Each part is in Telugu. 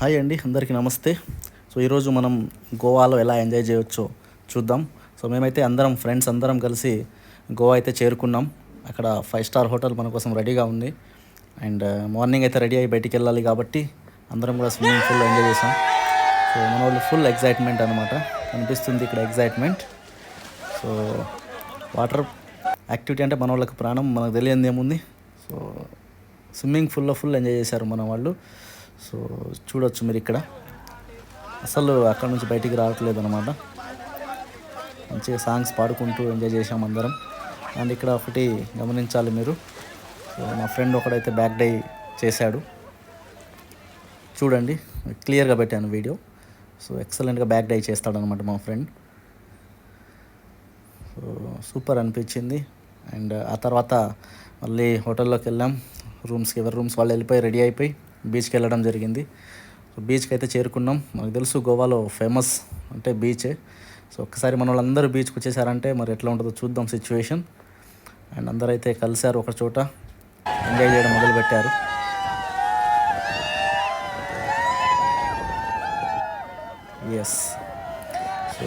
హాయ్ అండి, అందరికీ నమస్తే. సో ఈరోజు మనం గోవాలో ఎలా ఎంజాయ్ చేయవచ్చో చూద్దాం. సో మేమైతే అందరం ఫ్రెండ్స్ అందరం కలిసి గోవా అయితే చేరుకున్నాం. అక్కడ 5 స్టార్ హోటల్ మన కోసం రెడీగా ఉంది. అండ్ మార్నింగ్ అయితే రెడీ అయ్యి బయటికి వెళ్ళాలి కాబట్టి అందరం కూడా స్విమ్మింగ్ పూల్లో ఎంజాయ్ చేసాం. సో మన వాళ్ళు ఫుల్ ఎగ్జైట్మెంట్ అనమాట, కనిపిస్తుంది ఇక్కడ ఎగ్జైట్మెంట్. సో వాటర్ యాక్టివిటీ అంటే మన వాళ్ళకి ప్రాణం, మనకు తెలియదు ఏముంది. సో స్విమ్మింగ్ పూల్లో ఫుల్ ఎంజాయ్ చేశారు మన వాళ్ళు. సో చూడొచ్చు మీరు ఇక్కడ, అసలు అక్కడ నుంచి బయటికి రావట్లేదు అనమాట. మంచిగా సాంగ్స్ పాడుకుంటూ ఎంజాయ్ చేసాం అందరం. అండ్ ఇక్కడ ఒకటి గమనించాలి మీరు, సో మా ఫ్రెండ్ ఒకడైతే బ్యాక్ డై చేశాడు, చూడండి క్లియర్గా పెట్టాను వీడియో. సో ఎక్సలెంట్గా బ్యాక్ డై చేస్తాడనమాట మా ఫ్రెండ్. సో సూపర్ అనిపించింది. అండ్ ఆ తర్వాత మళ్ళీ హోటల్లోకి వెళ్ళాం. రూమ్స్కి ఎవరి రూమ్స్ వాళ్ళు వెళ్ళిపోయి రెడీ అయిపోయి బీచ్కి వెళ్ళడం జరిగింది. సో బీచ్కి అయితే చేరుకున్నాం. మనకు తెలుసు గోవాలో ఫేమస్ అంటే బీచే. సో ఒక్కసారి మన వాళ్ళందరూ బీచ్కి వచ్చేసారంటే మరి ఎట్లా ఉంటుందో చూద్దాం సిచ్యువేషన్. అండ్ అందరూ అయితే కలిశారు ఒక చోట, ఎంజాయ్ చేయడం మొదలుపెట్టారు. ఎస్, సో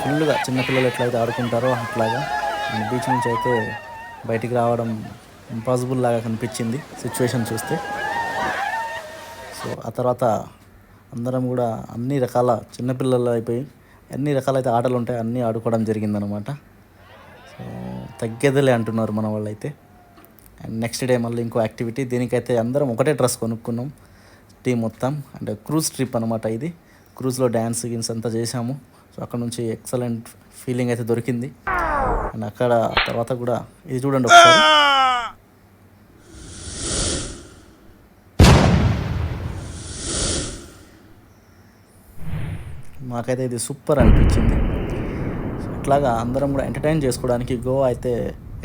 ఫుల్గా చిన్నపిల్లలు ఎట్లయితే ఆడుకుంటారో అట్లాగా బీచ్ నుంచి అయితే బయటికి రావడం ఇంపాసిబుల్ లాగా కనిపించింది సిచ్యువేషన్ చూస్తే. సో ఆ తర్వాత అందరం కూడా అన్ని రకాల చిన్నపిల్లలు అయిపోయి అన్ని రకాలైతే ఆటలు ఉంటాయి అన్నీ ఆడుకోవడం జరిగిందనమాట. సో తగ్గేదిలే అంటున్నారు మన వాళ్ళు అయితే. అండ్ నెక్స్ట్ డే మళ్ళీ ఇంకో యాక్టివిటీ, దీనికైతే అందరం ఒకటే డ్రెస్ కొనుక్కున్నాం టీం మొత్తం. అంటే క్రూజ్ ట్రిప్ అనమాట ఇది. క్రూజ్లో డ్యాన్స్ గిన్స్ అంతా చేసాము. సో అక్కడ నుంచి ఎక్సలెంట్ ఫీలింగ్ అయితే దొరికింది. అండ్ అక్కడ తర్వాత కూడా ఇది చూడండి ఒకసారి, మాకైతే ఇది సూపర్ అనిపించింది. సో అట్లాగా అందరం కూడా ఎంటర్టైన్ చేసుకోవడానికి గోవా అయితే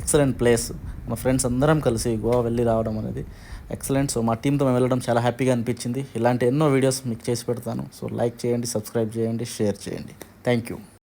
ఎక్సలెంట్ ప్లేస్. మా ఫ్రెండ్స్ అందరం కలిసి గోవా వెళ్ళి రావడం అనేది ఎక్సలెంట్. సో మా టీంతో మేము వెళ్ళడం చాలా హ్యాపీగా అనిపించింది. ఇలాంటి ఎన్నో వీడియోస్ మీకు చేసి పెడతాను. సో లైక్ చేయండి, సబ్స్క్రైబ్ చేయండి, షేర్ చేయండి. Thank you.